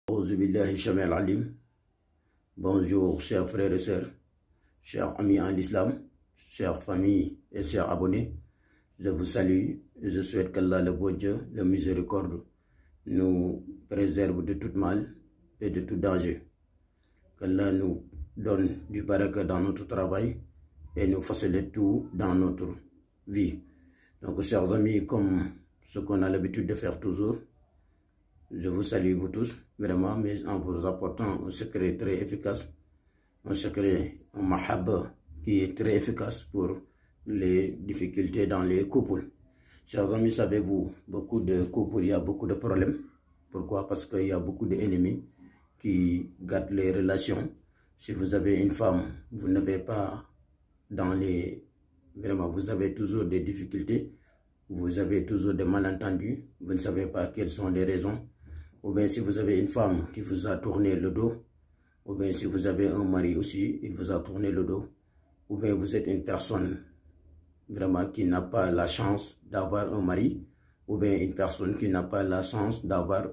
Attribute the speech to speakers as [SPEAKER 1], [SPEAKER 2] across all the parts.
[SPEAKER 1] Auzu billahi Shamil Alim. Bonjour chers frères et sœurs, chers amis en l'islam, chers familles et chers abonnés. Je vous salue et je souhaite qu'Allah le bon Dieu, le miséricorde, nous préserve de tout mal et de tout danger. Qu'Allah nous donne du baraka dans notre travail et nous facilite tout dans notre vie. Donc chers amis, comme ce qu'on a l'habitude de faire toujours, je vous salue vous tous, vraiment, mais en vous apportant un secret très efficace, un secret, un mahaba qui est très efficace pour les difficultés dans les couples. Chers amis, savez-vous, beaucoup de couples, il y a beaucoup de problèmes. Pourquoi? Parce qu'il y a beaucoup d'ennemis qui gâtent les relations. Si vous avez une femme, vous n'avez pas dans les... Vraiment, vous avez toujours des difficultés, vous avez toujours des malentendus, vous ne savez pas quelles sont les raisons. Ou bien si vous avez une femme qui vous a tourné le dos, ou bien si vous avez un mari aussi, il vous a tourné le dos, ou bien vous êtes une personne vraiment qui n'a pas la chance d'avoir un mari, ou bien une personne qui n'a pas la chance d'avoir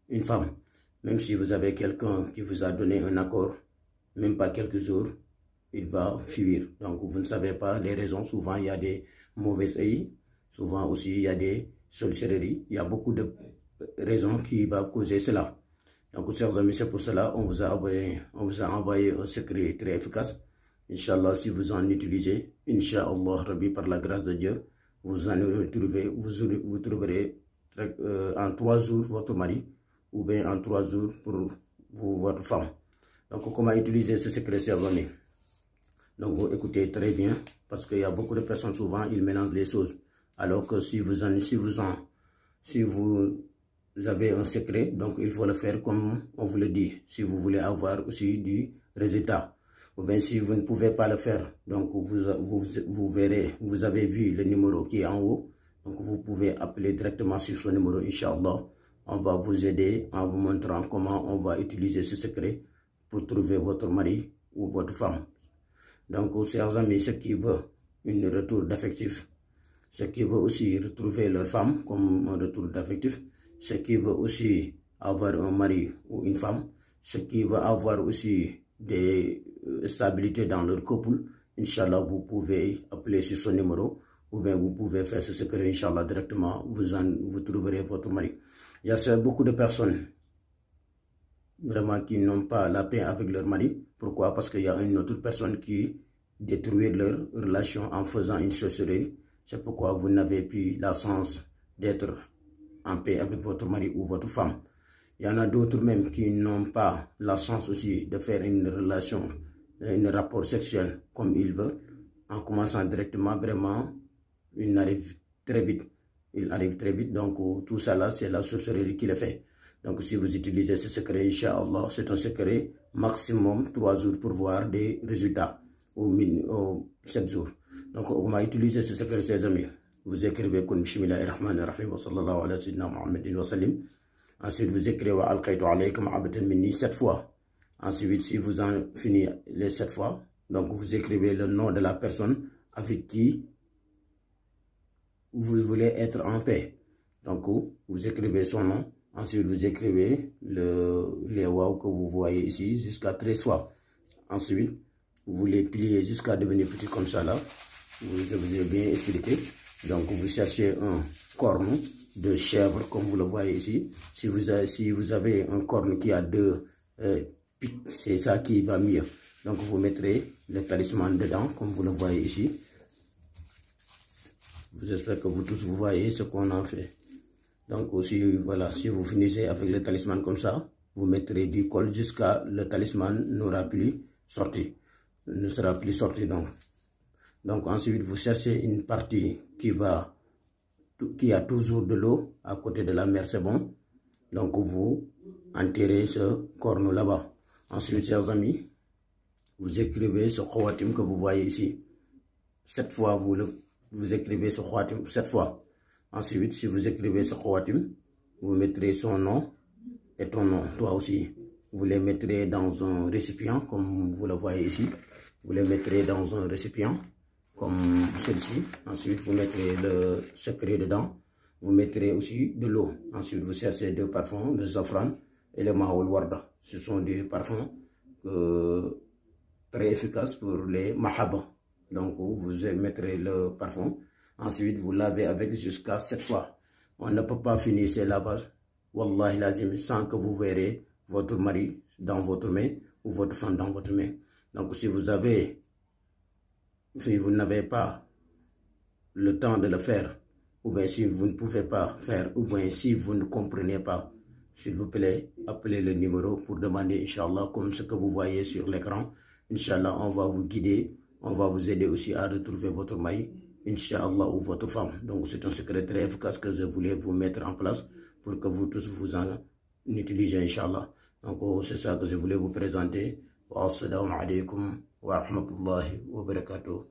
[SPEAKER 1] une femme. Même si vous avez quelqu'un qui vous a donné un accord, même pas quelques jours, il va fuir. Donc vous ne savez pas les raisons. Souvent il y a des mauvaises œils, souvent aussi il y a des sorcelleries, il y a beaucoup de raisons qui vont causer cela. Donc chers amis, c'est pour cela on vous a envoyé un secret très efficace. Inch'Allah, si vous en utilisez, Inch'Allah Rabbi, par la grâce de Dieu, vous en retrouvez, vous trouverez en 3 jours votre mari, ou bien en 3 jours pour votre femme. Donc comment utiliser ce secret, chers amis? Donc vous écoutez très bien, parce qu'il y a beaucoup de personnes, souvent ils mélangent les choses. Alors que si vous avez un secret, donc il faut le faire comme on vous le dit, si vous voulez avoir aussi du résultat. Ou bien si vous ne pouvez pas le faire, donc vous verrez, vous avez vu le numéro qui est en haut, donc vous pouvez appeler directement sur ce numéro, Inch'Allah. On va vous aider en vous montrant comment on va utiliser ce secret pour trouver votre mari ou votre femme. Donc chers amis, ceux qui veulent un retour d'affectif, ceux qui veulent aussi retrouver leur femme comme un retour d'affectif, ceux qui veulent aussi avoir un mari ou une femme, ceux qui veulent avoir aussi des stabilités dans leur couple, Inch'Allah, vous pouvez appeler sur ce numéro, ou bien vous pouvez faire ce secret, Inch'Allah, directement, vous trouverez votre mari. Il y a beaucoup de personnes vraiment qui n'ont pas la paix avec leur mari. Pourquoi? Parce qu'il y a une autre personne qui détruit leur relation en faisant une sorcellerie. C'est pourquoi vous n'avez plus la chance d'être en paix avec votre mari ou votre femme. Il y en a d'autres même qui n'ont pas la chance aussi de faire une relation, un rapport sexuel comme ils veulent. En commençant directement, vraiment, il arrive très vite. Il arrive très vite. Donc tout ça là, c'est la sorcellerie qui le fait. Donc si vous utilisez ce secret, Inch'Allah, c'est un secret maximum 3 jours pour voir des résultats, au 7 jours. Donc on va utiliser ce secret, ses amis. Vous écrivez Kun Bismillahirrahmanirrahim wa sallallahu ala sayyidina Muhammadin wa sallim. Ensuite vous écrivez Wa alqaytu alaykum abatan minni 7 fois. Ensuite si vous en finissez les 7 fois, donc vous écrivez le nom de la personne avec qui vous voulez être en paix. Donc vous écrivez son nom. Ensuite, vous écrivez les waouh que vous voyez ici jusqu'à 13 fois. Ensuite, vous les pliez jusqu'à devenir petit comme ça là. Je vous ai bien expliqué. Donc, vous cherchez un corne de chèvre comme vous le voyez ici. Si vous avez un corne qui a 2 pics, c'est ça qui va mieux. Donc, vous mettrez le talisman dedans comme vous le voyez ici. J'espère que vous tous vous voyez ce qu'on en fait. Donc aussi, voilà, si vous finissez avec le talisman comme ça, vous mettrez du col jusqu'à le talisman n'aura plus sorti, ne sera plus sorti donc. Donc ensuite, vous cherchez une partie qui a toujours de l'eau à côté de la mer, c'est bon. Donc vous enterrez ce corne là-bas. Ensuite, chers amis, vous écrivez ce khawatim que vous voyez ici. 7 fois, vous écrivez ce khawatim 7 fois. Ensuite, si vous écrivez ce khawatim, vous mettrez son nom et ton nom, toi aussi. Vous les mettrez dans un récipient, comme vous le voyez ici. Vous les mettrez dans un récipient, comme celui-ci. Ensuite, vous mettrez le secret dedans. Vous mettrez aussi de l'eau. Ensuite, vous cherchez 2 parfums, le safran et le Mahoul Warda. Ce sont des parfums très efficaces pour les mahaba. Donc vous mettrez le parfum, ensuite vous lavez avec jusqu'à 7 fois. On ne peut pas finir ces lavages, wallahi lazim, sans que vous verrez votre mari dans votre main ou votre femme dans votre main. Donc si vous n'avez pas le temps de le faire, ou bien si vous ne pouvez pas faire, ou bien si vous ne comprenez pas, s'il vous plaît, appelez le numéro pour demander, Inch'Allah, comme ce que vous voyez sur l'écran. Inch'Allah, on va vous guider, on va vous aider aussi à retrouver votre mari, Inch'Allah, ou votre femme. Donc c'est un secret très efficace que je voulais vous mettre en place pour que vous tous vous en utilisez, Inch'Allah. Donc c'est ça que je voulais vous présenter. Wa assalamu alaikum wa rahmatullahi wa barakatuh.